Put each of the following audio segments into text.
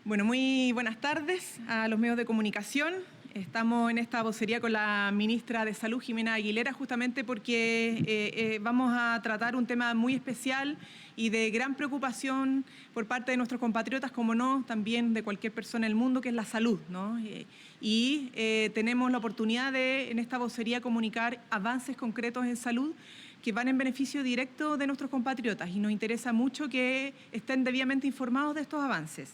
Bueno, muy buenas tardes a los medios de comunicación. Estamos en esta vocería con la ministra de Salud, Jimena Aguilera, justamente porque vamos a tratar un tema muy especial y de gran preocupación por parte de nuestros compatriotas, como no, también de cualquier persona en el mundo, que es la salud, ¿no? Tenemos la oportunidad de, en esta vocería, comunicar avances concretos en salud que van en beneficio directo de nuestros compatriotas, y nos interesa mucho que estén debidamente informados de estos avances.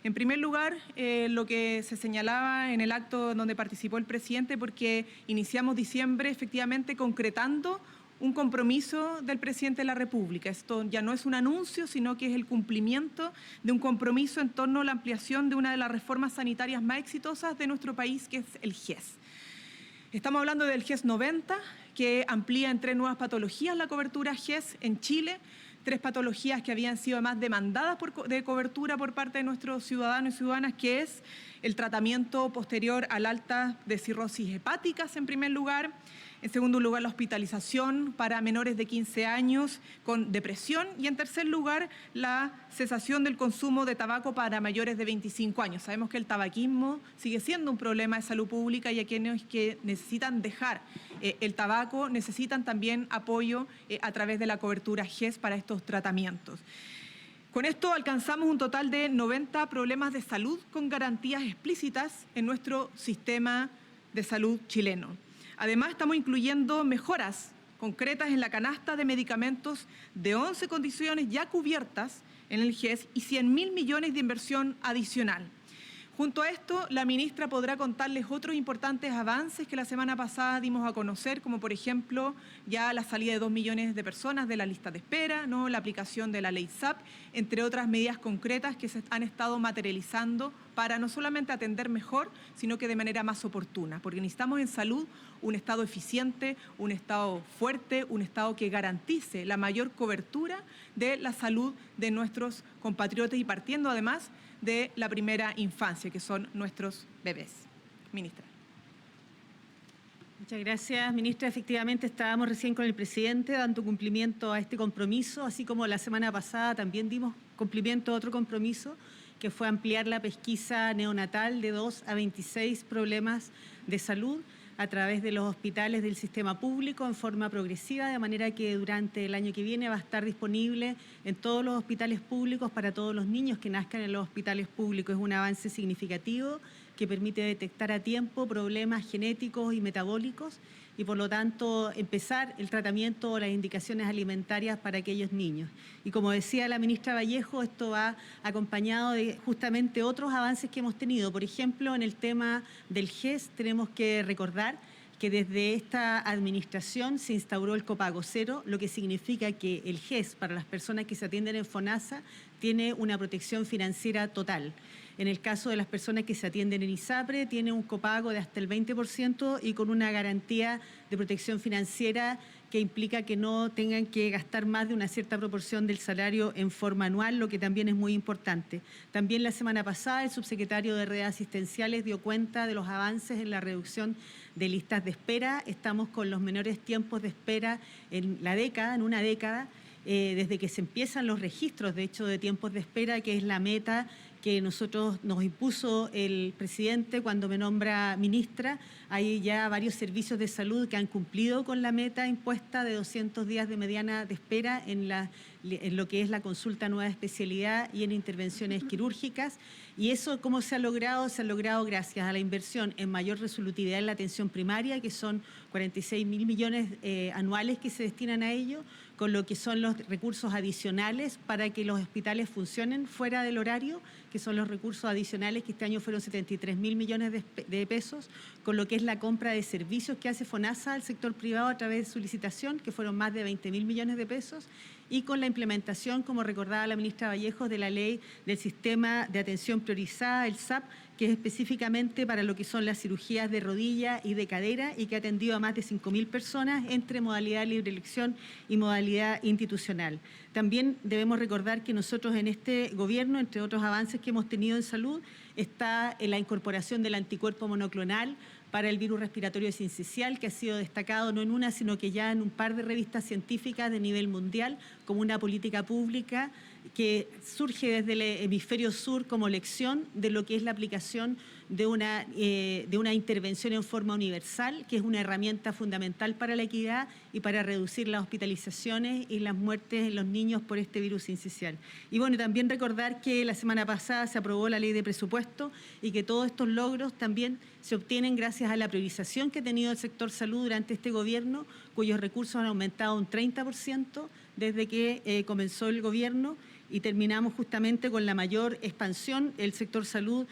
En primer lugar, lo que se señalaba en el acto donde participó el presidente, porque iniciamos diciembre efectivamente concretando un compromiso del presidente de la República. Esto ya no es un anuncio, sino que es el cumplimiento de un compromiso en torno a la ampliación de una de las reformas sanitarias más exitosas de nuestro país, que es el GES. Estamos hablando del GES 90, que amplía en 3 nuevas patologías la cobertura GES en Chile, 3 patologías que habían sido además demandadas de cobertura por parte de nuestros ciudadanos y ciudadanas, que es el tratamiento posterior al alta de cirrosis hepáticas en primer lugar. En segundo lugar, la hospitalización para menores de 15 años con depresión. Y en tercer lugar, la cesación del consumo de tabaco para mayores de 25 años. Sabemos que el tabaquismo sigue siendo un problema de salud pública, y aquellos que necesitan dejar el tabaco necesitan también apoyo a través de la cobertura GES para estos tratamientos. Con esto alcanzamos un total de 90 problemas de salud con garantías explícitas en nuestro sistema de salud chileno. Además, estamos incluyendo mejoras concretas en la canasta de medicamentos de 11 condiciones ya cubiertas en el GES y 100.000 millones de inversión adicional. Junto a esto, la ministra podrá contarles otros importantes avances que la semana pasada dimos a conocer, como por ejemplo ya la salida de 2 millones de personas de la lista de espera, ¿no? La aplicación de la ley SAP, entre otras medidas concretas que se han estado materializando para no solamente atender mejor, sino que de manera más oportuna, porque necesitamos en salud un Estado eficiente, un Estado fuerte, un Estado que garantice la mayor cobertura de la salud de nuestros compatriotas, y partiendo además de la primera infancia, que son nuestros bebés. Ministra. Muchas gracias, ministra. Efectivamente, estábamos recién con el presidente dando cumplimiento a este compromiso, así como la semana pasada también dimos cumplimiento a otro compromiso, que fue ampliar la pesquisa neonatal de 2 a 26 problemas de salud a través de los hospitales del sistema público en forma progresiva, de manera que durante el año que viene va a estar disponible en todos los hospitales públicos para todos los niños que nazcan en los hospitales públicos. Es un avance significativo que permite detectar a tiempo problemas genéticos y metabólicos y, por lo tanto, empezar el tratamiento o las indicaciones alimentarias para aquellos niños. Y como decía la ministra Vallejo, esto va acompañado de justamente otros avances que hemos tenido. Por ejemplo, en el tema del GES tenemos que recordar que desde esta administración se instauró el copago cero, lo que significa que el GES para las personas que se atienden en FONASA tiene una protección financiera total. En el caso de las personas que se atienden en ISAPRE, tiene un copago de hasta el 20% y con una garantía de protección financiera que implica que no tengan que gastar más de una cierta proporción del salario en forma anual, lo que también es muy importante. También la semana pasada el subsecretario de Redes Asistenciales dio cuenta de los avances en la reducción de listas de espera. Estamos con los menores tiempos de espera en una década, desde que se empiezan los registros, de hecho, de tiempos de espera, que es la meta que nos impuso el presidente cuando me nombra ministra. Hay ya varios servicios de salud que han cumplido con la meta impuesta de 200 días de mediana de espera en lo que es la consulta nueva especialidad y en intervenciones quirúrgicas. Y eso, ¿cómo se ha logrado? Se ha logrado gracias a la inversión en mayor resolutividad en la atención primaria, que son 46.000 millones anuales que se destinan a ello, con lo que son los recursos adicionales para que los hospitales funcionen fuera del horario, que son los recursos adicionales que este año fueron 73.000 millones de pesos, con lo que es la compra de servicios que hace FONASA al sector privado a través de su licitación, que fueron más de 20.000 millones de pesos, y con la implementación, como recordaba la ministra Vallejos, de la ley del sistema de atención priorizada, el SAP, que es específicamente para lo que son las cirugías de rodilla y de cadera y que ha atendido a más de 5.000 personas entre modalidad libre elección y modalidad institucional. También debemos recordar que nosotros en este gobierno, entre otros avances que hemos tenido en salud, está en la incorporación del anticuerpo monoclonal para el virus respiratorio sincicial, que ha sido destacado no en una, sino que ya en un par de revistas científicas de nivel mundial como una política pública que surge desde el hemisferio sur como lección de lo que es la aplicación de una intervención en forma universal, que es una herramienta fundamental para la equidad y para reducir las hospitalizaciones y las muertes en los niños por este virus incisional. Y bueno, también recordar que la semana pasada se aprobó la ley de presupuesto y que todos estos logros también se obtienen gracias a la priorización que ha tenido el sector salud durante este gobierno, cuyos recursos han aumentado un 30% desde que comenzó el gobierno, y terminamos justamente con la mayor expansión. El sector salud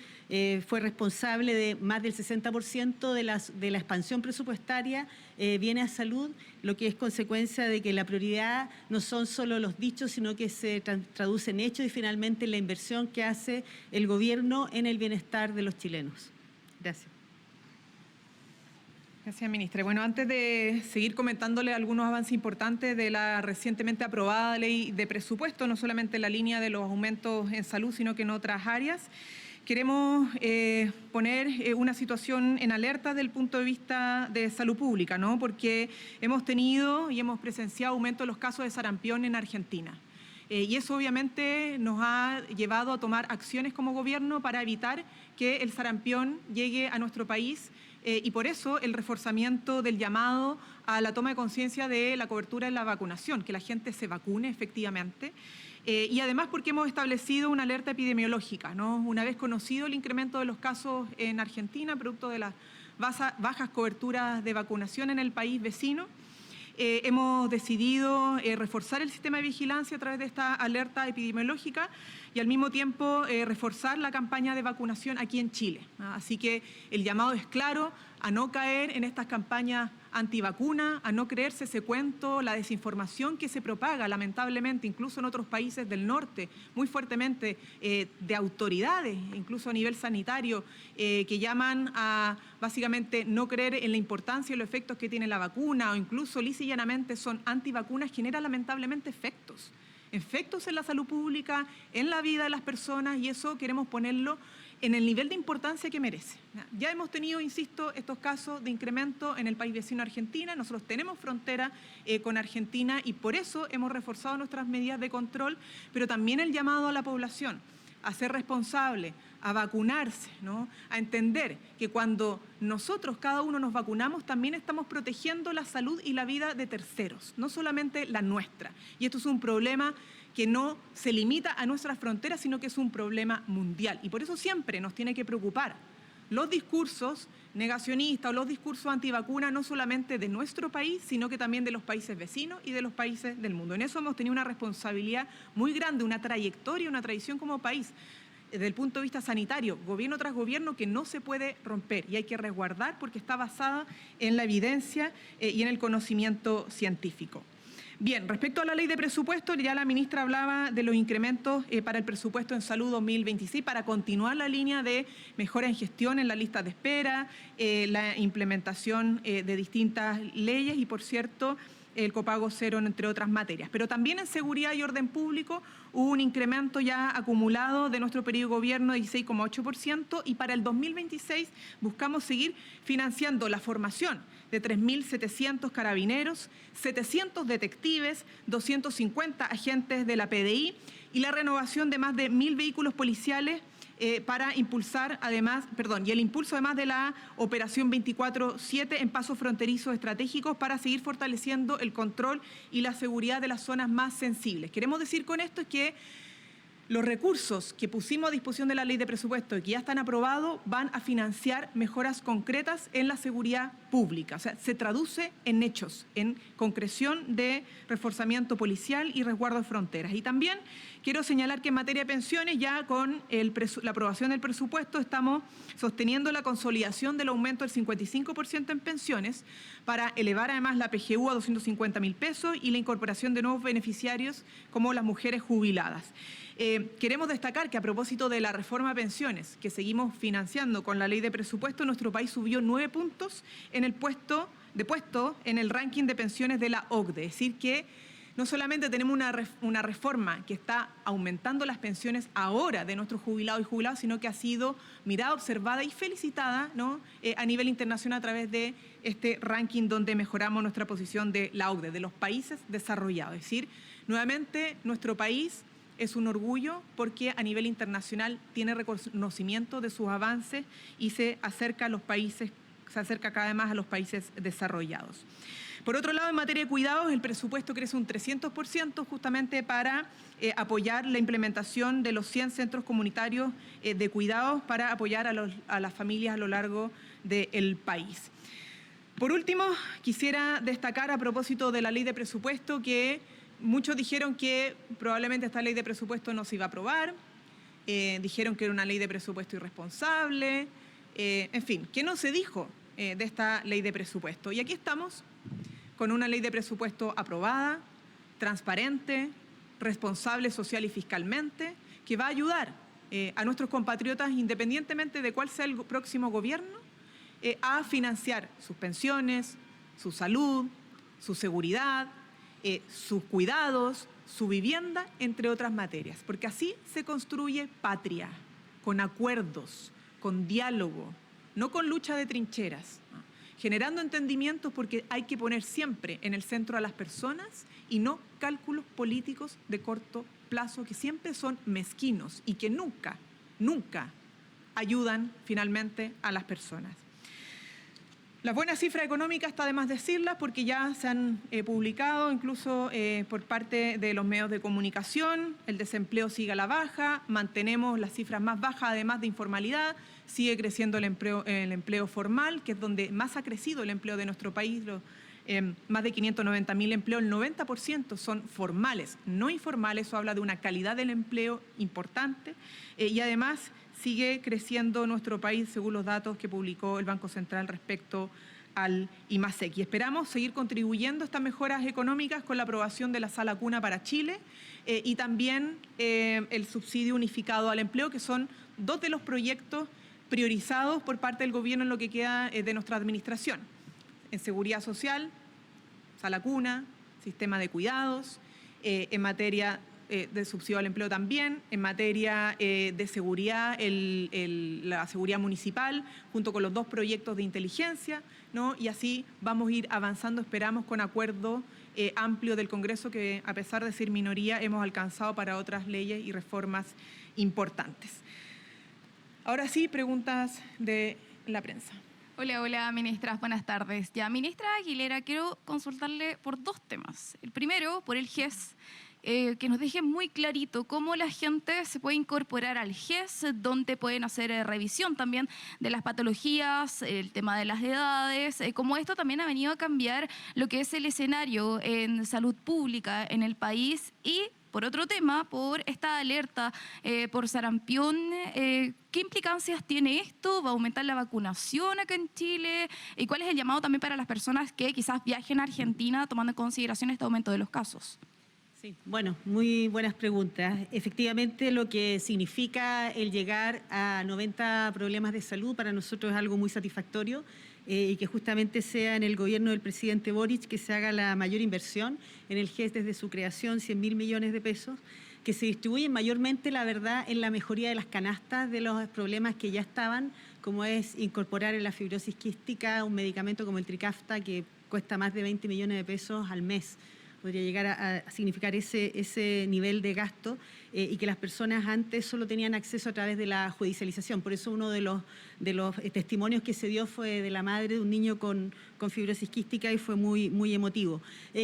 fue responsable de más del 60% de la expansión presupuestaria, viene a salud, lo que es consecuencia de que la prioridad no son solo los dichos, sino que se traduce en hechos y finalmente en la inversión que hace el gobierno en el bienestar de los chilenos. Gracias. Gracias, ministra. Bueno, antes de seguir comentándole algunos avances importantes de la recientemente aprobada ley de presupuesto, no solamente en la línea de los aumentos en salud, sino que en otras áreas, queremos poner una situación en alerta desde el punto de vista de salud pública, ¿no? Porque hemos tenido y hemos presenciado aumento de los casos de sarampión en Argentina. Y eso obviamente nos ha llevado a tomar acciones como gobierno para evitar que el sarampión llegue a nuestro país. Y por eso el reforzamiento del llamado a la toma de conciencia de la cobertura de la vacunación, que la gente se vacune efectivamente. Y además porque hemos establecido una alerta epidemiológica, ¿no? Una vez conocido el incremento de los casos en Argentina, producto de las bajas coberturas de vacunación en el país vecino, hemos decidido reforzar el sistema de vigilancia a través de esta alerta epidemiológica y al mismo tiempo reforzar la campaña de vacunación aquí en Chile. Así que el llamado es claro a no caer en estas campañas antivacuna, a no creerse ese cuento, la desinformación que se propaga lamentablemente incluso en otros países del norte, muy fuertemente de autoridades, incluso a nivel sanitario, que llaman a básicamente no creer en la importancia y los efectos que tiene la vacuna o incluso lisa y llanamente son antivacunas, genera lamentablemente efectos en la salud pública, en la vida de las personas y eso queremos ponerlo en el nivel de importancia que merece. Ya hemos tenido, insisto, estos casos de incremento en el país vecino Argentina. Nosotros tenemos frontera con Argentina y por eso hemos reforzado nuestras medidas de control, pero también el llamado a la población a ser responsable, a vacunarse, ¿no? A entender que cuando nosotros, cada uno nos vacunamos, también estamos protegiendo la salud y la vida de terceros, no solamente la nuestra. Y esto es un problema que no se limita a nuestras fronteras, sino que es un problema mundial. Y por eso siempre nos tiene que preocupar los discursos negacionistas o los discursos antivacunas, no solamente de nuestro país, sino que también de los países vecinos y de los países del mundo. En eso hemos tenido una responsabilidad muy grande, una trayectoria, una tradición como país, desde el punto de vista sanitario, gobierno tras gobierno, que no se puede romper y hay que resguardar porque está basada en la evidencia y en el conocimiento científico. Bien, respecto a la ley de presupuesto, ya la ministra hablaba de los incrementos para el presupuesto en salud 2026 para continuar la línea de mejora en gestión en la lista de espera, la implementación de distintas leyes y, por cierto, el copago cero, entre otras materias. Pero también en seguridad y orden público hubo un incremento ya acumulado de nuestro periodo de gobierno de 16,8% y para el 2026 buscamos seguir financiando la formación de 3.700 carabineros, 700 detectives, 250 agentes de la PDI y la renovación de más de 1.000 vehículos policiales para impulsar y el impulso además de la operación 24/7 en pasos fronterizos estratégicos para seguir fortaleciendo el control y la seguridad de las zonas más sensibles. Queremos decir con esto que los recursos que pusimos a disposición de la ley de presupuesto y que ya están aprobados van a financiar mejoras concretas en la seguridad pública. O sea, se traduce en hechos, en concreción de reforzamiento policial y resguardo de fronteras. Y también quiero señalar que en materia de pensiones, ya con la aprobación del presupuesto, estamos sosteniendo la consolidación del aumento del 55% en pensiones para elevar además la PGU a 250.000 pesos y la incorporación de nuevos beneficiarios como las mujeres jubiladas. Queremos destacar que a propósito de la reforma de pensiones que seguimos financiando con la ley de presupuesto, nuestro país subió 9 puntos en el puesto en el ranking de pensiones de la OCDE. Es decir, que no solamente tenemos una reforma que está aumentando las pensiones ahora de nuestros jubilados y jubiladas, sino que ha sido mirada, observada y felicitada, ¿no? A nivel internacional a través de este ranking donde mejoramos nuestra posición de la OCDE, de los países desarrollados. Es decir, nuevamente nuestro país es un orgullo porque a nivel internacional tiene reconocimiento de sus avances y se acerca cada vez más a los países desarrollados. Por otro lado, en materia de cuidados, el presupuesto crece un 300% justamente para apoyar la implementación de los 100 centros comunitarios de cuidados para apoyar a las familias a lo largo del país. Por último, quisiera destacar a propósito de la ley de presupuesto que muchos dijeron que probablemente esta ley de presupuesto no se iba a aprobar, dijeron que era una ley de presupuesto irresponsable, en fin, ¿qué no se dijo de esta ley de presupuesto? Y aquí estamos con una ley de presupuesto aprobada, transparente, responsable social y fiscalmente, que va a ayudar a nuestros compatriotas, independientemente de cuál sea el próximo gobierno, a financiar sus pensiones, su salud, su seguridad, sus cuidados, su vivienda, entre otras materias. Porque así se construye patria, con acuerdos, con diálogo, no con lucha de trincheras, generando entendimientos, porque hay que poner siempre en el centro a las personas y no cálculos políticos de corto plazo que siempre son mezquinos y que nunca ayudan finalmente a las personas. Las buenas cifras económicas está de más decirlas porque ya se han publicado incluso por parte de los medios de comunicación. El desempleo sigue a la baja, mantenemos las cifras más bajas además de informalidad, sigue creciendo el empleo formal, que es donde más ha crecido el empleo de nuestro país. Más de 590.000 empleos, el 90% son formales, no informales. Eso habla de una calidad del empleo importante y además sigue creciendo nuestro país según los datos que publicó el Banco Central respecto al IMASEC. Y esperamos seguir contribuyendo a estas mejoras económicas con la aprobación de la Sala Cuna para Chile y también el subsidio unificado al empleo, que son dos de los proyectos priorizados por parte del gobierno en lo que queda de nuestra administración. En seguridad social, Sala Cuna, sistema de cuidados, en materia de subsidio al empleo también, en materia de seguridad, la seguridad municipal, junto con los dos proyectos de inteligencia, ¿no? Y así vamos a ir avanzando, esperamos, con acuerdo amplio del Congreso que, a pesar de ser minoría, hemos alcanzado para otras leyes y reformas importantes. Ahora sí, preguntas de la prensa. Hola, ministras, buenas tardes. Ya, ministra Aguilera, quiero consultarle por dos temas. El primero, por el GES, que nos deje muy clarito cómo la gente se puede incorporar al GES, dónde pueden hacer revisión también de las patologías, el tema de las edades, cómo esto también ha venido a cambiar lo que es el escenario en salud pública en el país. Y por otro tema, por esta alerta por sarampión, ¿qué implicancias tiene esto? ¿Va a aumentar la vacunación acá en Chile? ¿Y cuál es el llamado también para las personas que quizás viajen a Argentina tomando en consideración este aumento de los casos? Sí, bueno, muy buenas preguntas. Efectivamente, lo que significa el llegar a 90 problemas de salud para nosotros es algo muy satisfactorio y que justamente sea en el gobierno del presidente Boric que se haga la mayor inversión en el GES desde su creación, 100.000 millones de pesos, que se distribuyen mayormente, la verdad, en la mejoría de las canastas de los problemas que ya estaban, como es incorporar en la fibrosis quística un medicamento como el Trikafta que cuesta más de 20 millones de pesos al mes. Podría llegar a significar ese nivel de gasto y que las personas antes solo tenían acceso a través de la judicialización. Por eso uno de los testimonios que se dio fue de la madre de un niño con fibrosis quística y fue muy emotivo.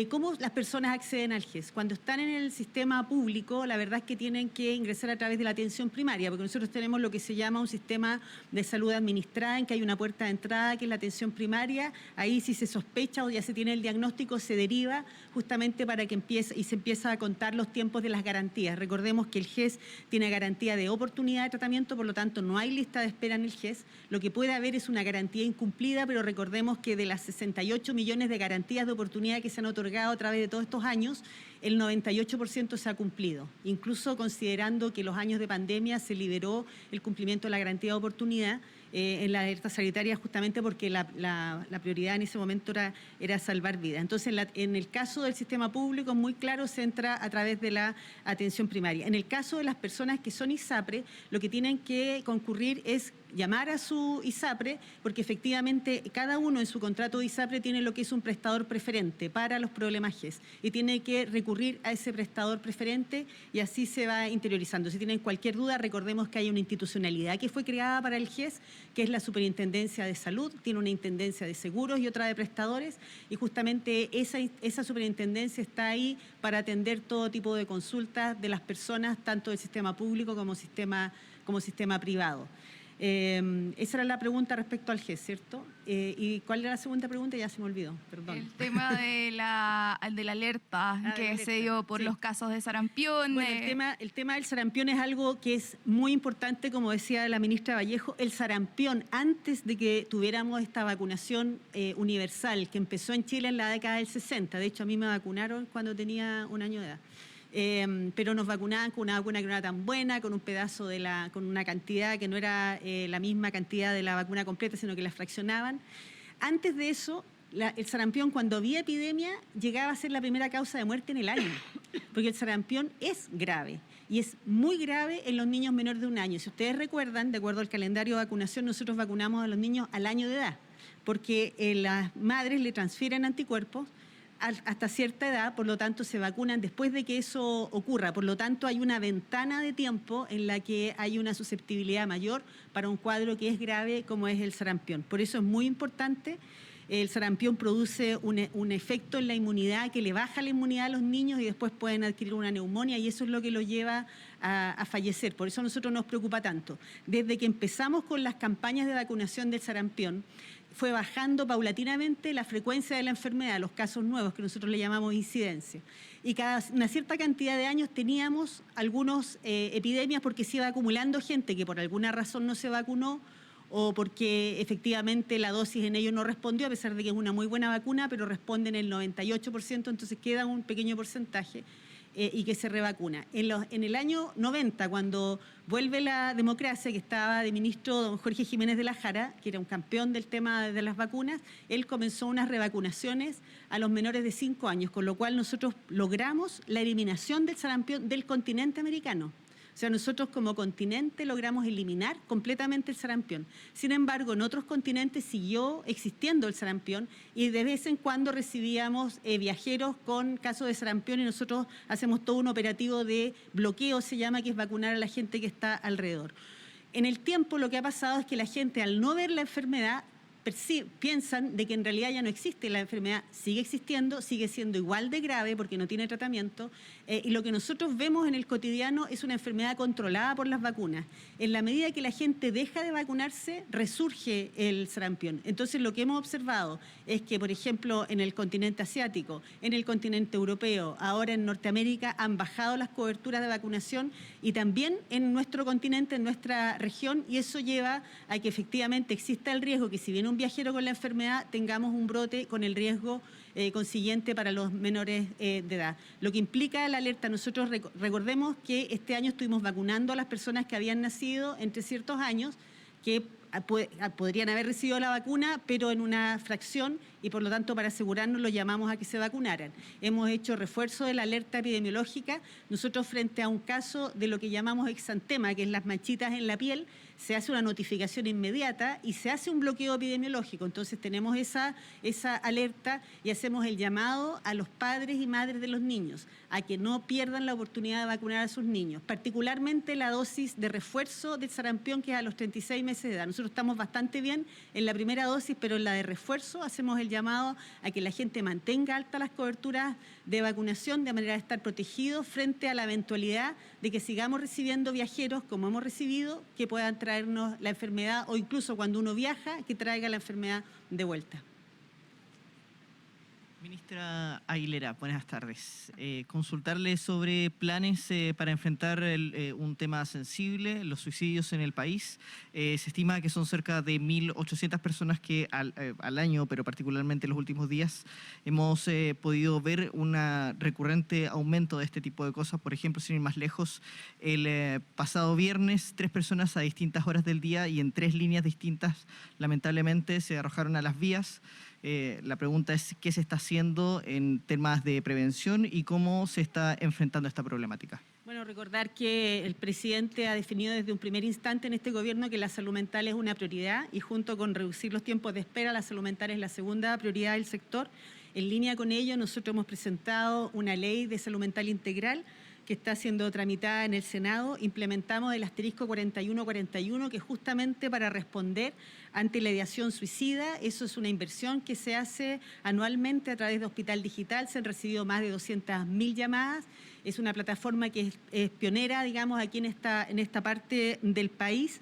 ¿Cómo las personas acceden al GES? Cuando están en el sistema público, la verdad es que tienen que ingresar a través de la atención primaria, porque nosotros tenemos lo que se llama un sistema de salud administrada, en que hay una puerta de entrada que es la atención primaria. Ahí, si se sospecha o ya se tiene el diagnóstico, se deriva justamente para que se empieza a contar los tiempos de las garantías. Recordemos que el GES tiene garantía de oportunidad de tratamiento, por lo tanto no hay lista de espera en el GES. Lo que puede haber es una garantía incumplida, pero recordemos que de las 68 millones de garantías de oportunidad que se han otorgado a través de todos estos años, el 98% se ha cumplido. Incluso considerando que los años de pandemia se liberó el cumplimiento de la garantía de oportunidad en la alerta sanitaria, justamente porque la prioridad en ese momento era salvar vidas. Entonces, en el caso del sistema público, muy claro, se entra a través de la atención primaria. En el caso de las personas que son ISAPRE, lo que tienen que concurrir es llamar a su ISAPRE, porque efectivamente cada uno en su contrato de ISAPRE tiene lo que es un prestador preferente para los problemas GES y tiene que recurrir a ese prestador preferente y así se va interiorizando. Si tienen cualquier duda, recordemos que hay una institucionalidad que fue creada para el GES, que es la Superintendencia de Salud, tiene una Intendencia de Seguros y otra de Prestadores, y justamente esa superintendencia está ahí para atender todo tipo de consultas de las personas, tanto del sistema público como sistema privado. Esa era la pregunta respecto al GES, ¿cierto? ¿Y cuál era la segunda pregunta? Ya se me olvidó, perdón. El tema de la alerta que se dio por los casos de sarampión. Bueno, el tema del sarampión es algo que es muy importante, como decía la ministra Vallejo. El sarampión, antes de que tuviéramos esta vacunación universal, que empezó en Chile en la década del 60, de hecho a mí me vacunaron cuando tenía 1 año de edad. Pero nos vacunaban con una vacuna que no era tan buena, con un pedazo con una cantidad que no era la misma cantidad de la vacuna completa, sino que la fraccionaban. Antes de eso, el sarampión, cuando había epidemia, llegaba a ser la primera causa de muerte en el año, porque el sarampión es grave. Y es muy grave en los niños menores de 1 año. Si ustedes recuerdan, de acuerdo al calendario de vacunación, nosotros vacunamos a los niños al año de edad, porque las madres le transfieren anticuerpos hasta cierta edad, por lo tanto se vacunan después de que eso ocurra. Por lo tanto, hay una ventana de tiempo en la que hay una susceptibilidad mayor para un cuadro que es grave como es el sarampión. Por eso es muy importante. El sarampión produce un efecto en la inmunidad que le baja la inmunidad a los niños y después pueden adquirir una neumonía y eso es lo que los lleva a fallecer. Por eso a nosotros nos preocupa tanto. Desde que empezamos con las campañas de vacunación del sarampión, fue bajando paulatinamente la frecuencia de la enfermedad, los casos nuevos, que nosotros le llamamos incidencia. Y cada una cierta cantidad de años teníamos algunas epidemias porque se iba acumulando gente que por alguna razón no se vacunó o porque efectivamente la dosis en ellos no respondió, a pesar de que es una muy buena vacuna, pero responden el 98%, entonces queda un pequeño porcentaje y que se revacuna. En el año 90, cuando vuelve la democracia, que estaba de ministro don Jorge Jiménez de la Jara, que era un campeón del tema de las vacunas, él comenzó unas revacunaciones a los menores de 5 años, con lo cual nosotros logramos la eliminación del sarampión del continente americano. O sea, nosotros como continente logramos eliminar completamente el sarampión. Sin embargo, en otros continentes siguió existiendo el sarampión y de vez en cuando recibíamos viajeros con casos de sarampión y nosotros hacemos todo un operativo de bloqueo, se llama, que es vacunar a la gente que está alrededor. En el tiempo lo que ha pasado es que la gente, al no ver la enfermedad, piensan de que en realidad ya no existe, la enfermedad sigue existiendo, sigue siendo igual de grave porque no tiene tratamiento y lo que nosotros vemos en el cotidiano es una enfermedad controlada por las vacunas. En la medida que la gente deja de vacunarse, resurge el sarampión. Entonces lo que hemos observado es que, por ejemplo, en el continente asiático, en el continente europeo, ahora en Norteamérica han bajado las coberturas de vacunación y también en nuestro continente, en nuestra región, y eso lleva a que efectivamente exista el riesgo que si viene un viajero con la enfermedad tengamos un brote con el riesgo consiguiente para los menores de edad. Lo que implica la alerta, nosotros recordemos que este año estuvimos vacunando a las personas que habían nacido entre ciertos años que podrían haber recibido la vacuna, pero en una fracción y por lo tanto para asegurarnos lo llamamos a que se vacunaran. Hemos hecho refuerzo de la alerta epidemiológica. Nosotros frente a un caso de lo que llamamos exantema, que es las manchitas en la piel, se hace una notificación inmediata y se hace un bloqueo epidemiológico. Entonces tenemos esa alerta y hacemos el llamado a los padres y madres de los niños a que no pierdan la oportunidad de vacunar a sus niños, particularmente la dosis de refuerzo del sarampión, que es a los 36 meses de edad. Nosotros estamos bastante bien en la primera dosis, pero en la de refuerzo hacemos el llamado a que la gente mantenga altas las coberturas de vacunación de manera de estar protegidos frente a la eventualidad de que sigamos recibiendo viajeros como hemos recibido, que puedan traernos la enfermedad o incluso cuando uno viaja, que traiga la enfermedad de vuelta. Ministra Aguilera, buenas tardes. Consultarle sobre planes para enfrentar un tema sensible, los suicidios en el país. Se estima que son cerca de 1.800 personas que al año, pero particularmente en los últimos días, hemos podido ver un recurrente aumento de este tipo de cosas. Por ejemplo, sin ir más lejos, el pasado viernes, 3 personas a distintas horas del día y en 3 líneas distintas, lamentablemente, se arrojaron a las vías. La pregunta es qué se está haciendo en temas de prevención y cómo se está enfrentando esta problemática. Bueno, Bueno, recordar que el presidente ha definido desde un primer instante en este gobierno que la salud mental es una prioridad y junto con reducir los tiempos de espera, la salud mental es la segunda prioridad del sector. En línea con ello, nosotros hemos presentado una ley de salud mental integral que está siendo tramitada en el Senado. Implementamos el asterisco 4141, que justamente para responder ante la ideación suicida, eso es una inversión que se hace anualmente a través de Hospital Digital. Se han recibido más de 200.000 llamadas. Es una plataforma que es pionera, digamos, aquí en esta parte del país.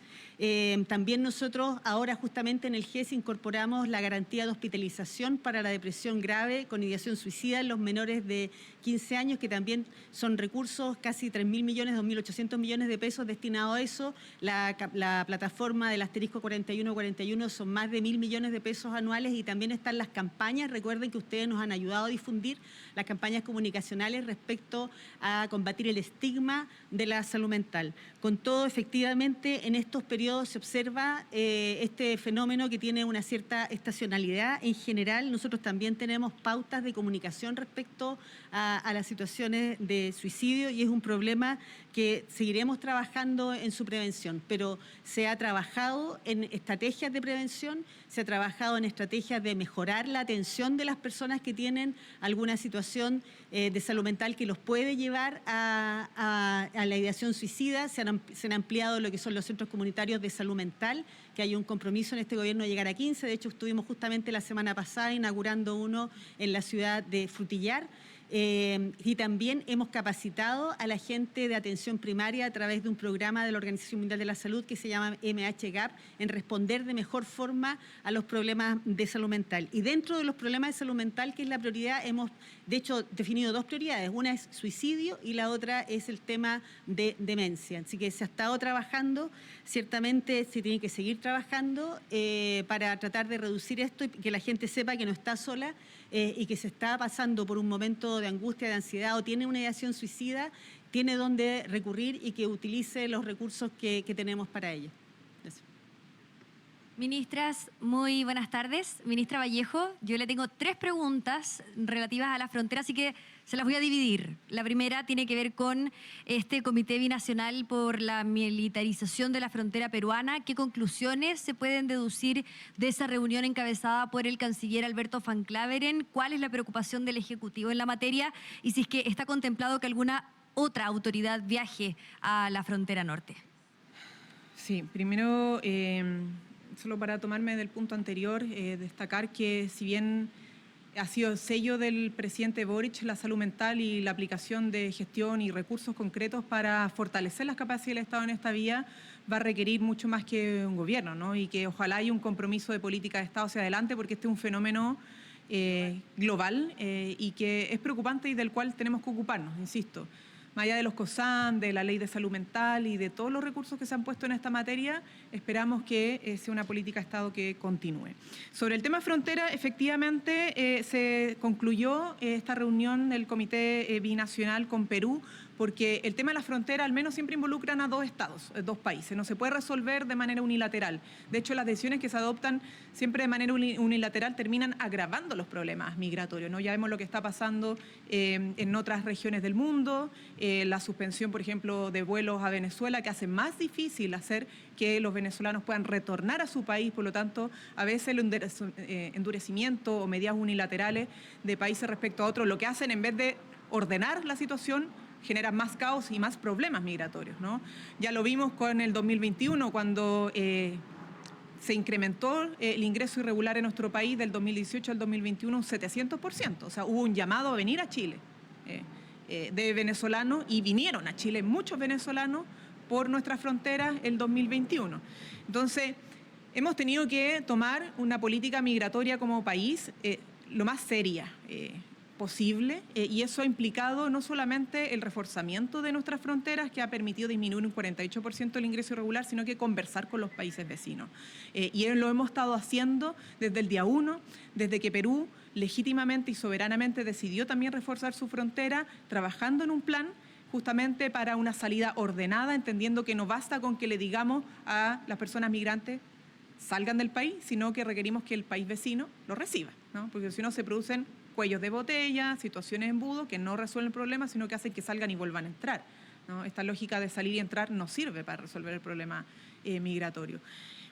También nosotros ahora justamente en el GES incorporamos la garantía de hospitalización para la depresión grave con ideación suicida en los menores de 15 años, que también son recursos, casi 3.000 millones, 2.800 millones de pesos destinados a eso. La plataforma del asterisco 4141 son más de 1.000 millones de pesos anuales y también están las campañas. Recuerden que ustedes nos han ayudado a difundir las campañas comunicacionales respecto a combatir el estigma de la salud mental. Con todo, efectivamente, en estos periodos se observa este fenómeno que tiene una cierta estacionalidad. En general, nosotros también tenemos pautas de comunicación respecto a las situaciones de suicidio y es un problema que seguiremos trabajando en su prevención, pero se ha trabajado en estrategias de prevención, se ha trabajado en estrategias de mejorar la atención de las personas que tienen alguna situación de salud mental que los puede llevar a la ideación suicida. Se han ampliado lo que son los centros comunitarios de salud mental, que hay un compromiso en este gobierno de llegar a 15. De hecho, estuvimos justamente la semana pasada inaugurando uno en la ciudad de Frutillar. Y también hemos capacitado a la gente de atención primaria a través de un programa de la Organización Mundial de la Salud que se llama MHGAP, en responder de mejor forma a los problemas de salud mental. Y dentro de los problemas de salud mental, que es la prioridad, hemos de hecho definido dos prioridades. Una es suicidio y la otra es el tema de demencia. Así que se ha estado trabajando, ciertamente se tiene que seguir trabajando para tratar de reducir esto y que la gente sepa que no está sola y que se está pasando por un momento de angustia, de ansiedad o tiene una ideación suicida, tiene dónde recurrir y que utilice los recursos que tenemos para ello. Eso. Ministras, muy buenas tardes. Ministra Vallejo, yo le tengo 3 preguntas relativas a la frontera, así que se las voy a dividir. La primera tiene que ver con este Comité Binacional por la Militarización de la Frontera Peruana. ¿Qué conclusiones se pueden deducir de esa reunión encabezada por el canciller Alberto Van Claveren? ¿Cuál es la preocupación del Ejecutivo en la materia? Y si es que está contemplado que alguna otra autoridad viaje a la frontera norte. Sí, primero, solo para tomarme del punto anterior, destacar que si bien ha sido el sello del presidente Boric la salud mental y la aplicación de gestión y recursos concretos para fortalecer las capacidades del Estado en esta vía, va a requerir mucho más que un gobierno, ¿no? Y que ojalá haya un compromiso de política de Estado hacia adelante, porque este es un fenómeno global y que es preocupante y del cual tenemos que ocuparnos, insisto. Más allá de los COSAM, de la Ley de Salud Mental y de todos los recursos que se han puesto en esta materia, esperamos que sea una política de Estado que continúe. Sobre el tema frontera, efectivamente se concluyó esta reunión del Comité Binacional con Perú, porque el tema de la frontera al menos siempre involucran a 2 estados, 2 países. No se puede resolver de manera unilateral. De hecho, las decisiones que se adoptan siempre de manera unilateral terminan agravando los problemas migratorios, ¿no? Ya vemos lo que está pasando en otras regiones del mundo, la suspensión, por ejemplo, de vuelos a Venezuela, que hace más difícil hacer que los venezolanos puedan retornar a su país. Por lo tanto, a veces el endurecimiento o medidas unilaterales de países respecto a otros, lo que hacen en vez de ordenar la situación, genera más caos y más problemas migratorios, ¿no? Ya lo vimos con el 2021, cuando se incrementó el ingreso irregular en nuestro país del 2018 al 2021 un 700%. O sea, hubo un llamado a venir a Chile de venezolanos y vinieron a Chile muchos venezolanos por nuestras fronteras el 2021. Entonces, hemos tenido que tomar una política migratoria como país lo más seria posible y eso ha implicado no solamente el reforzamiento de nuestras fronteras, que ha permitido disminuir un 48% el ingreso irregular, sino que conversar con los países vecinos. Y lo hemos estado haciendo desde el día 1, desde que Perú legítimamente y soberanamente decidió también reforzar su frontera, trabajando en un plan justamente para una salida ordenada, entendiendo que no basta con que le digamos a las personas migrantes salgan del país, sino que requerimos que el país vecino lo reciba, ¿no? Porque si no se producen cuellos de botella, situaciones de embudo que no resuelven el problema, sino que hacen que salgan y vuelvan a entrar. ¿no? Esta lógica de salir y entrar no sirve para resolver el problema migratorio.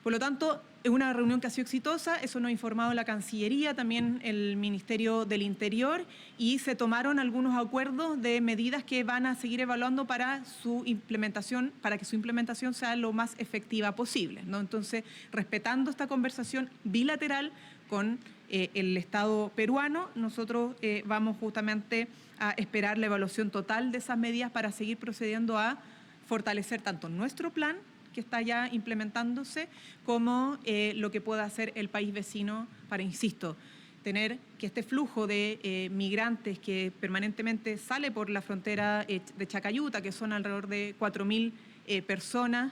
Por lo tanto, es una reunión que ha sido exitosa, eso nos ha informado la Cancillería, también el Ministerio del Interior, y se tomaron algunos acuerdos de medidas que van a seguir evaluando para su implementación, para que su implementación sea lo más efectiva posible, ¿no? Entonces, respetando esta conversación bilateral con el Estado peruano, nosotros vamos justamente a esperar la evaluación total de esas medidas para seguir procediendo a fortalecer tanto nuestro plan, que está ya implementándose, como lo que pueda hacer el país vecino para, insisto, tener que este flujo de migrantes que permanentemente sale por la frontera de Chacayuta, que son alrededor de 4.000 personas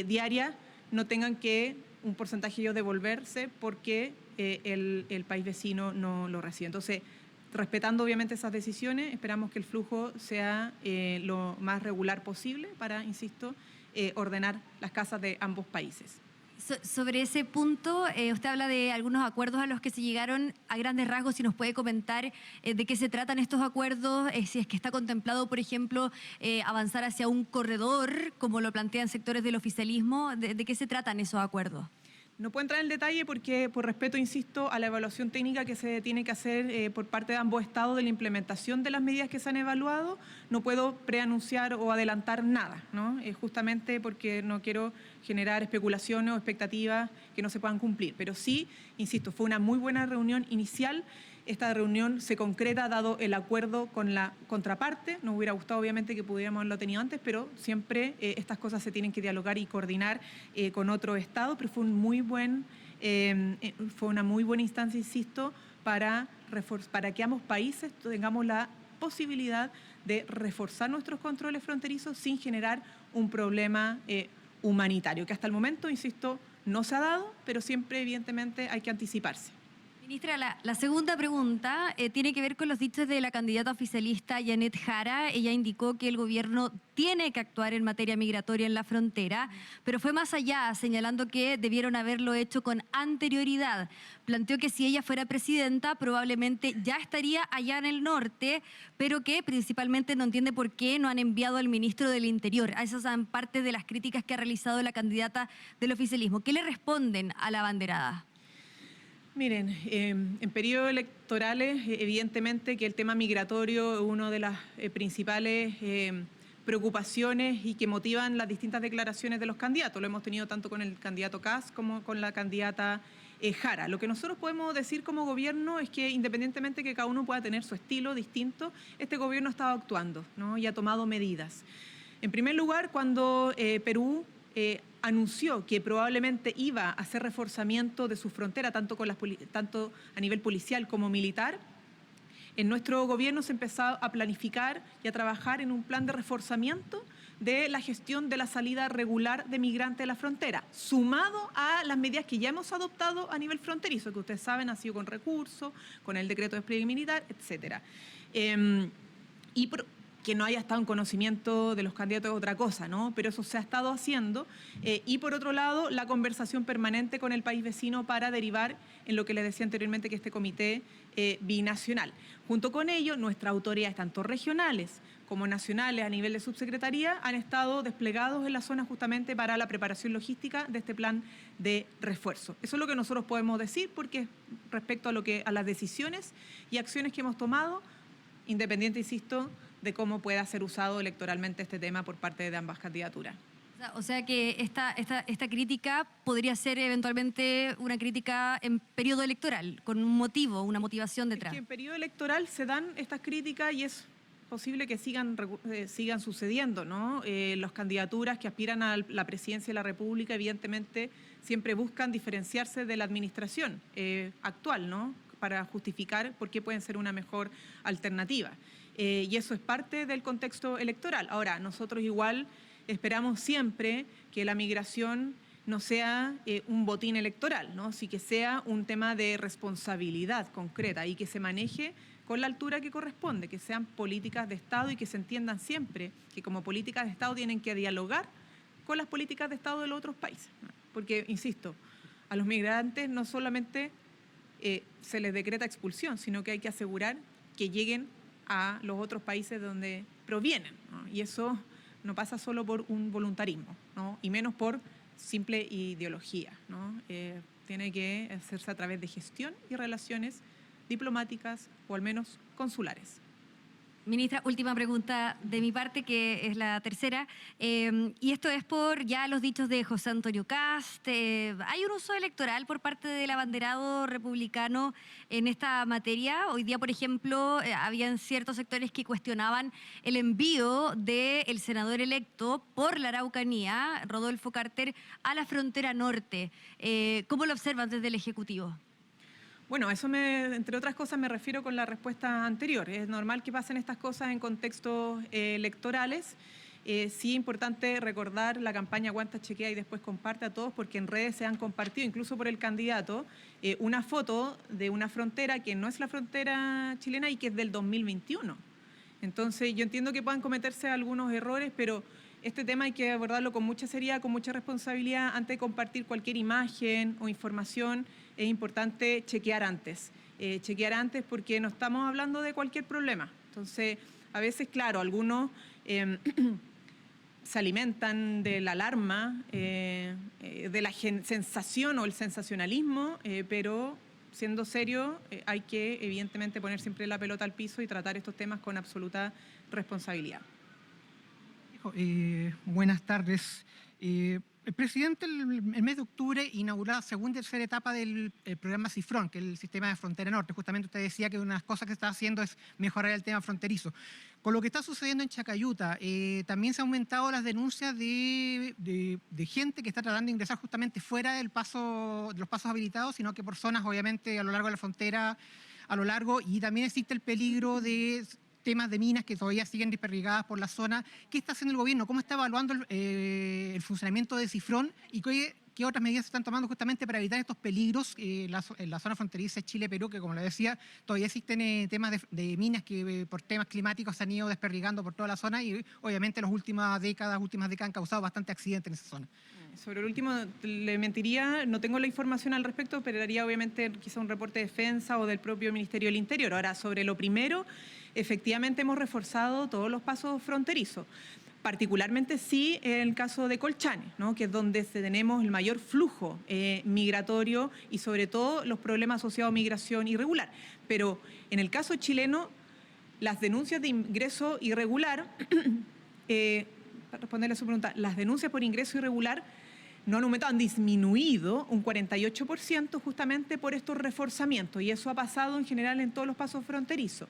diarias, no tengan que un porcentaje ellos devolverse porque el país vecino no lo recibe. Entonces, respetando obviamente esas decisiones, esperamos que el flujo sea lo más regular posible para, insisto, ordenar las casas de ambos países. Sobre ese punto, usted habla de algunos acuerdos a los que se llegaron a grandes rasgos. Si nos puede comentar de qué se tratan estos acuerdos, si es que está contemplado, por ejemplo, avanzar hacia un corredor, como lo plantean sectores del oficialismo. ¿De qué se tratan esos acuerdos? No puedo entrar en detalle porque, por respeto, insisto, a la evaluación técnica que se tiene que hacer por parte de ambos estados de la implementación de las medidas que se han evaluado, no puedo preanunciar o adelantar nada, ¿no? Justamente porque no quiero generar especulaciones o expectativas que no se puedan cumplir. Pero sí, insisto, fue una muy buena reunión inicial. Esta reunión se concreta dado el acuerdo con la contraparte. Nos hubiera gustado obviamente que pudiéramos haberlo tenido antes, pero siempre estas cosas se tienen que dialogar y coordinar con otro estado. Pero fue una muy buena instancia, insisto, para que ambos países tengamos la posibilidad de reforzar nuestros controles fronterizos sin generar un problema humanitario, que hasta el momento, insisto, no se ha dado, pero siempre evidentemente hay que anticiparse. Ministra, la segunda pregunta tiene que ver con los dichos de la candidata oficialista Janet Jara. Ella indicó que el gobierno tiene que actuar en materia migratoria en la frontera, pero fue más allá, señalando que debieron haberlo hecho con anterioridad. Planteó que si ella fuera presidenta, probablemente ya estaría allá en el norte, pero que principalmente no entiende por qué no han enviado al ministro del Interior. A esas son parte de las críticas que ha realizado la candidata del oficialismo. ¿Qué le responden a la abanderada? Miren, en periodos electorales, evidentemente que el tema migratorio es una de las principales preocupaciones y que motivan las distintas declaraciones de los candidatos. Lo hemos tenido tanto con el candidato Kast como con la candidata Jara. Lo que nosotros podemos decir como gobierno es que independientemente que cada uno pueda tener su estilo distinto, este gobierno ha estado actuando, ¿no? Y ha tomado medidas. En primer lugar, cuando Perú anunció que probablemente iba a hacer reforzamiento de su frontera, tanto a nivel policial como militar, en nuestro gobierno se empezó a planificar y a trabajar en un plan de reforzamiento de la gestión de la salida regular de migrantes de la frontera, sumado a las medidas que ya hemos adoptado a nivel fronterizo, que ustedes saben ha sido con recursos, con el decreto de despliegue militar, etcétera. Que no haya estado en conocimiento de los candidatos es otra cosa, ¿no? Pero eso se ha estado haciendo. Y por otro lado, la conversación permanente con el país vecino para derivar en lo que les decía anteriormente, que este comité binacional. Junto con ello, nuestras autoridades, tanto regionales como nacionales a nivel de subsecretaría, han estado desplegados en la zona justamente para la preparación logística de este plan de refuerzo. Eso es lo que nosotros podemos decir, porque respecto a las decisiones y acciones que hemos tomado, independiente, insisto, de cómo pueda ser usado electoralmente este tema por parte de ambas candidaturas. O sea que esta crítica podría ser eventualmente una crítica en periodo electoral, con un motivo, una motivación detrás. Es que en periodo electoral se dan estas críticas y es posible que sigan sucediendo, ¿no? Las candidaturas que aspiran a la presidencia de la República evidentemente siempre buscan diferenciarse de la administración actual, ¿no? Para justificar por qué pueden ser una mejor alternativa. Y eso es parte del contexto electoral. Ahora, nosotros igual esperamos siempre que la migración no sea un botín electoral, ¿no? Sí que sea un tema de responsabilidad concreta y que se maneje con la altura que corresponde, que sean políticas de Estado y que se entiendan siempre que como políticas de Estado tienen que dialogar con las políticas de Estado de los otros países. Porque, insisto, a los migrantes no solamente se les decreta expulsión, sino que hay que asegurar que lleguen a los otros países donde provienen, ¿no? Y eso no pasa solo por un voluntarismo, ¿no? Y menos por simple ideología, ¿no? Tiene que hacerse a través de gestión y relaciones diplomáticas o al menos consulares. Ministra, última pregunta de mi parte, que es la tercera, y esto es por ya los dichos de José Antonio Kast. ¿Hay un uso electoral por parte del abanderado republicano en esta materia? Hoy día, por ejemplo, habían ciertos sectores que cuestionaban el envío del senador electo por la Araucanía, Rodolfo Carter, a la frontera norte. ¿Cómo lo observan desde el Ejecutivo? Bueno, eso entre otras cosas me refiero con la respuesta anterior. Es normal que pasen estas cosas en contextos electorales. Sí es importante recordar la campaña Aguanta, Chequea y después comparte a todos, porque en redes se han compartido, incluso por el candidato, una foto de una frontera que no es la frontera chilena y que es del 2021. Entonces yo entiendo que puedan cometerse algunos errores, pero este tema hay que abordarlo con mucha seriedad, con mucha responsabilidad. Antes de compartir cualquier imagen o información, es importante chequear antes. Chequear antes porque no estamos hablando de cualquier problema. Entonces, a veces, claro, algunos se alimentan de la alarma, de la sensación o el sensacionalismo, pero siendo serio, hay que evidentemente poner siempre la pelota al piso y tratar estos temas con absoluta responsabilidad. Buenas tardes. El presidente el mes de octubre inauguró la segunda y tercera etapa del programa CIFRON, que es el sistema de frontera norte. Justamente usted decía que una de las cosas que está haciendo es mejorar el tema fronterizo. Con lo que está sucediendo en Chacayuta, también se han aumentado las denuncias de gente que está tratando de ingresar justamente fuera de los pasos habilitados, sino que por zonas, obviamente, a lo largo de la frontera, y también existe el peligro de temas de minas que todavía siguen desperdigadas por la zona. ¿Qué está haciendo el gobierno? ¿Cómo está evaluando el funcionamiento de CIFRON? ¿Y qué otras medidas se están tomando justamente para evitar estos peligros en la zona fronteriza de Chile-Perú, que como le decía, todavía existen temas de minas que por temas climáticos se han ido desperdigando por toda la zona y obviamente las últimas décadas han causado bastante accidentes en esa zona? Sobre el último, le mentiría, no tengo la información al respecto, esperaría obviamente quizá un reporte de defensa o del propio Ministerio del Interior. Ahora, sobre lo primero, efectivamente hemos reforzado todos los pasos fronterizos, particularmente sí en el caso de Colchane, ¿no? Que es donde tenemos el mayor flujo migratorio y sobre todo los problemas asociados a migración irregular. Pero en el caso chileno, las denuncias de ingreso irregular, para responderle a su pregunta, las denuncias por ingreso irregular no han aumentado, han disminuido un 48% justamente por estos reforzamientos, y eso ha pasado en general en todos los pasos fronterizos.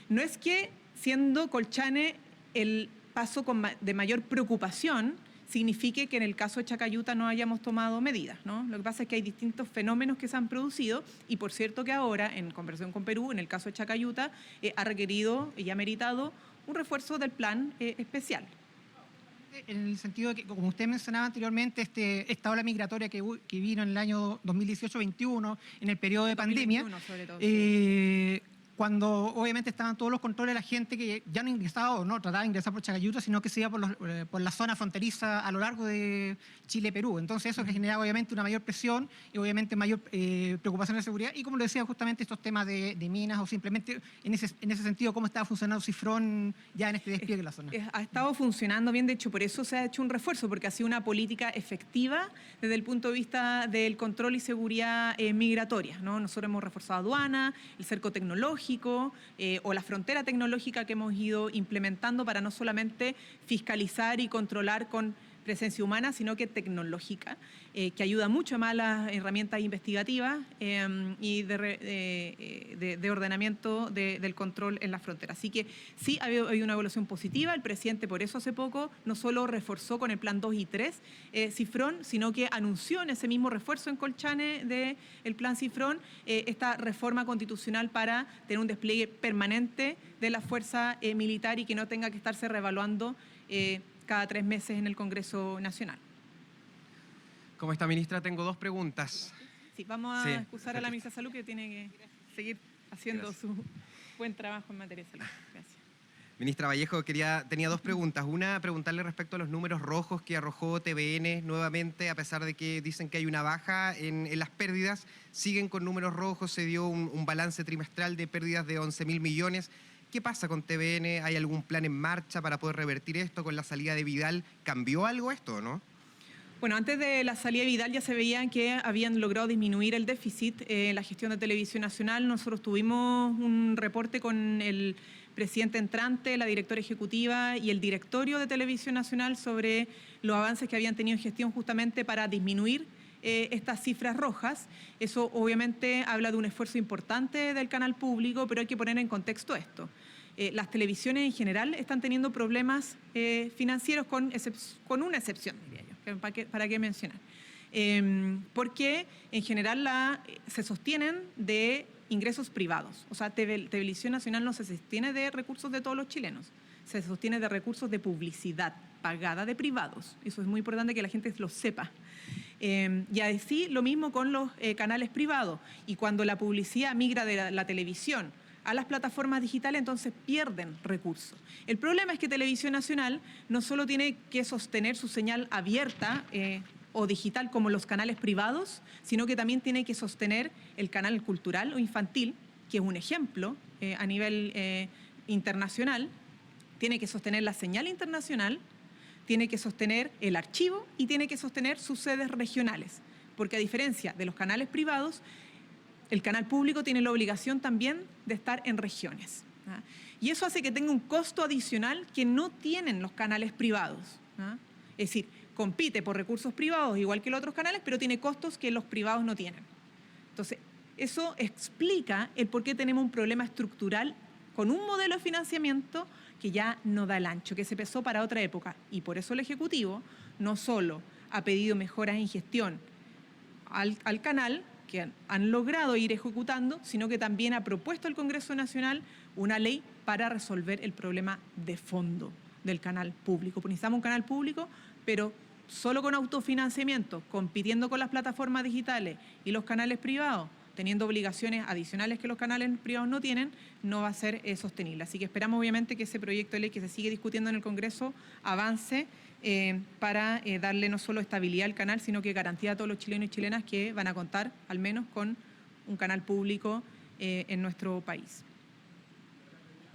No es que siendo Colchane el paso de mayor preocupación signifique que en el caso de Chacayuta no hayamos tomado medidas, ¿no? Lo que pasa es que hay distintos fenómenos que se han producido y por cierto que ahora, en conversación con Perú, en el caso de Chacayuta, ha requerido y ha meritado un refuerzo del plan especial. En el sentido de que, como usted mencionaba anteriormente, esta ola migratoria que vino en el año 2018-21, en el periodo de pandemia, sobre todo, sí. Cuando obviamente estaban todos los controles, la gente que ya no ingresaba o no trataba de ingresar por Chacayuta, sino que se iba por la zona fronteriza a lo largo de Chile-Perú. Entonces eso generaba obviamente una mayor presión y obviamente mayor preocupación de seguridad. Y como lo decía, justamente estos temas de minas o simplemente en ese sentido, cómo estaba funcionando CIFRON ya en este despliegue de la zona. Ha estado funcionando bien, de hecho, por eso se ha hecho un refuerzo, porque ha sido una política efectiva desde el punto de vista del control y seguridad migratoria, ¿no? Nosotros hemos reforzado aduana, el cerco tecnológico, o la frontera tecnológica que hemos ido implementando para no solamente fiscalizar y controlar con presencia humana, sino que tecnológica, que ayuda mucho más a las herramientas investigativas y de ordenamiento del control en la frontera. Así que sí ha habido una evolución positiva. El presidente por eso hace poco no solo reforzó con el plan 2 y 3 CIFRON, sino que anunció en ese mismo refuerzo en Colchane del plan CIFRON esta reforma constitucional para tener un despliegue permanente de la fuerza militar y que no tenga que estarse reevaluando cada 3 meses en el Congreso Nacional. ¿Cómo está, ministra? Tengo 2 preguntas. Sí, vamos a excusar a la ministra de Salud, que tiene que seguir haciendo su buen trabajo en materia de salud. Gracias. Ministra Vallejo, tenía 2 preguntas. Una, preguntarle respecto a los números rojos que arrojó TVN nuevamente, a pesar de que dicen que hay una baja en las pérdidas, siguen con números rojos, se dio un balance trimestral de pérdidas de 11.000 millones. ¿Qué pasa con TVN? ¿Hay algún plan en marcha para poder revertir esto? ¿Con la salida de Vidal cambió algo esto o no? Bueno, antes de la salida de Vidal ya se veían que habían logrado disminuir el déficit en la gestión de Televisión Nacional. Nosotros tuvimos un reporte con el presidente entrante, la directora ejecutiva y el directorio de Televisión Nacional sobre los avances que habían tenido en gestión justamente para disminuir estas cifras rojas. Eso obviamente habla de un esfuerzo importante del canal público, pero hay que poner en contexto esto. Las televisiones en general están teniendo problemas financieros con una excepción, diría yo. ¿Para qué mencionar? Porque en general se sostienen de ingresos privados. O sea, Televisión Nacional no se sostiene de recursos de todos los chilenos, se sostiene de recursos de publicidad pagada de privados. Eso es muy importante que la gente lo sepa. Y así lo mismo con los canales privados. Y cuando la publicidad migra de la televisión a las plataformas digitales, entonces pierden recursos. El problema es que Televisión Nacional no solo tiene que sostener su señal abierta o digital como los canales privados, sino que también tiene que sostener el canal cultural o infantil, que es un ejemplo a nivel internacional, tiene que sostener la señal internacional, tiene que sostener el archivo y tiene que sostener sus sedes regionales, porque a diferencia de los canales privados, el canal público tiene la obligación también de estar en regiones. Y eso hace que tenga un costo adicional que no tienen los canales privados. Es decir, compite por recursos privados igual que los otros canales, pero tiene costos que los privados no tienen. Entonces, eso explica el por qué tenemos un problema estructural con un modelo de financiamiento que ya no da el ancho, que se pensó para otra época. Y por eso el Ejecutivo no solo ha pedido mejoras en gestión al canal, que han logrado ir ejecutando, sino que también ha propuesto al Congreso Nacional una ley para resolver el problema de fondo del canal público. Pues necesitamos un canal público, pero solo con autofinanciamiento, compitiendo con las plataformas digitales y los canales privados, teniendo obligaciones adicionales que los canales privados no tienen, no va a ser sostenible. Así que esperamos obviamente que ese proyecto de ley que se sigue discutiendo en el Congreso avance para darle no solo estabilidad al canal, sino que garantía a todos los chilenos y chilenas que van a contar al menos con un canal público en nuestro país.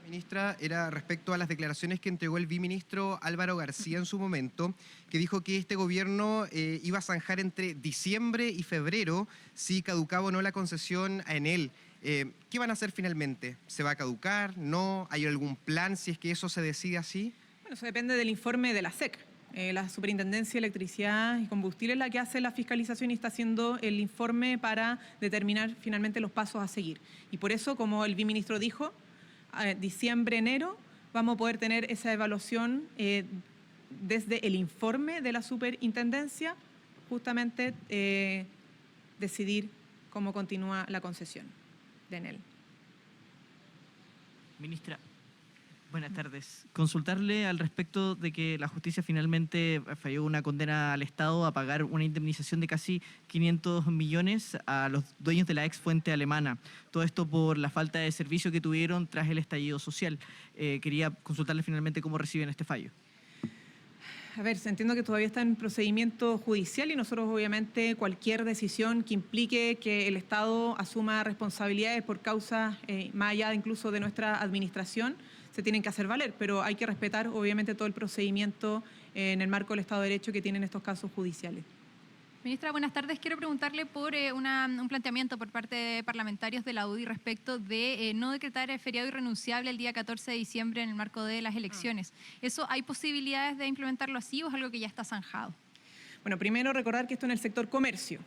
Ministra, era respecto a las declaraciones que entregó el viceministro Álvaro García en su momento, que dijo que este gobierno iba a zanjar entre diciembre y febrero si caducaba o no la concesión a Enel. ¿Qué van a hacer finalmente? ¿Se va a caducar? ¿No? ¿Hay algún plan si es que eso se decide así? Bueno, eso depende del informe de la SEC. La Superintendencia de Electricidad y Combustible es la que hace la fiscalización y está haciendo el informe para determinar finalmente los pasos a seguir. Y por eso, como el viceministro dijo, diciembre, enero, vamos a poder tener esa evaluación desde el informe de la Superintendencia, justamente decidir cómo continúa la concesión de Enel. Ministra, buenas tardes. Consultarle al respecto de que la justicia finalmente falló una condena al Estado a pagar una indemnización de casi 500 millones a los dueños de la ex fuente alemana. Todo esto por la falta de servicio que tuvieron tras el estallido social. Quería consultarle finalmente cómo reciben este fallo. A ver, entiendo que todavía está en procedimiento judicial y nosotros obviamente cualquier decisión que implique que el Estado asuma responsabilidades por causas más allá incluso de nuestra administración, se tienen que hacer valer, pero hay que respetar obviamente todo el procedimiento en el marco del Estado de Derecho que tienen estos casos judiciales. Ministra, buenas tardes. Quiero preguntarle por un planteamiento por parte de parlamentarios de la UDI respecto de no decretar feriado irrenunciable el día 14 de diciembre en el marco de las elecciones. ¿Eso hay posibilidades de implementarlo así o es algo que ya está zanjado? Bueno, primero recordar que esto en el sector comercio.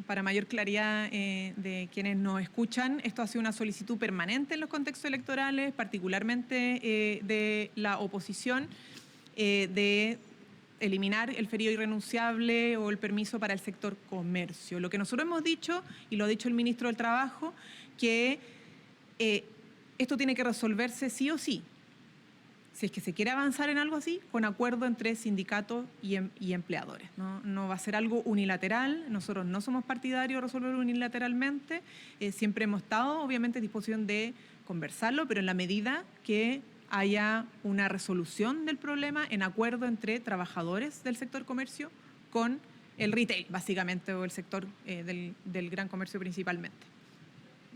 Para mayor claridad de quienes nos escuchan, esto ha sido una solicitud permanente en los contextos electorales, particularmente de la oposición, de eliminar el feriado irrenunciable o el permiso para el sector comercio. Lo que nosotros hemos dicho, y lo ha dicho el ministro del Trabajo, que esto tiene que resolverse sí o sí. Si es que se quiere avanzar en algo así, con acuerdo entre sindicatos y empleadores. No va a ser algo unilateral, nosotros no somos partidarios de resolverlo unilateralmente, siempre hemos estado obviamente en disposición de conversarlo, pero en la medida que haya una resolución del problema en acuerdo entre trabajadores del sector comercio con el retail, básicamente, o el sector del gran comercio principalmente.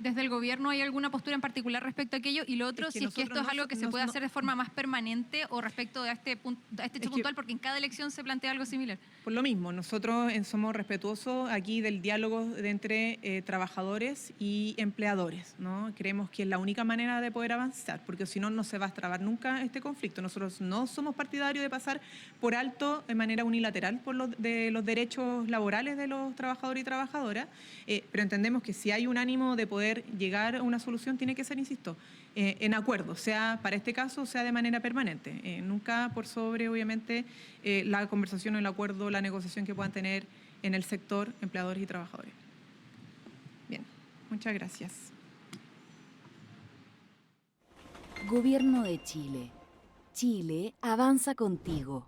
¿Desde el gobierno hay alguna postura en particular respecto a aquello? Y lo otro, Es que si es que esto nosotros es algo que se no- puede no- hacer de forma más permanente o respecto a este hecho que- puntual, porque en cada elección se plantea algo similar. Por lo mismo, nosotros somos respetuosos aquí del diálogo entre trabajadores y empleadores, ¿no? Creemos que es la única manera de poder avanzar, porque si no, no se va a trabar nunca este conflicto. Nosotros no somos partidarios de pasar por alto de manera unilateral por los derechos laborales de los trabajadores y trabajadoras, pero entendemos que si hay un ánimo de poder llegar a una solución, tiene que ser, insisto, en acuerdo, sea para este caso, sea de manera permanente. Nunca por sobre, obviamente, la conversación, el acuerdo, la negociación que puedan tener en el sector empleadores y trabajadores. Bien, muchas gracias. Gobierno de Chile. Chile avanza contigo.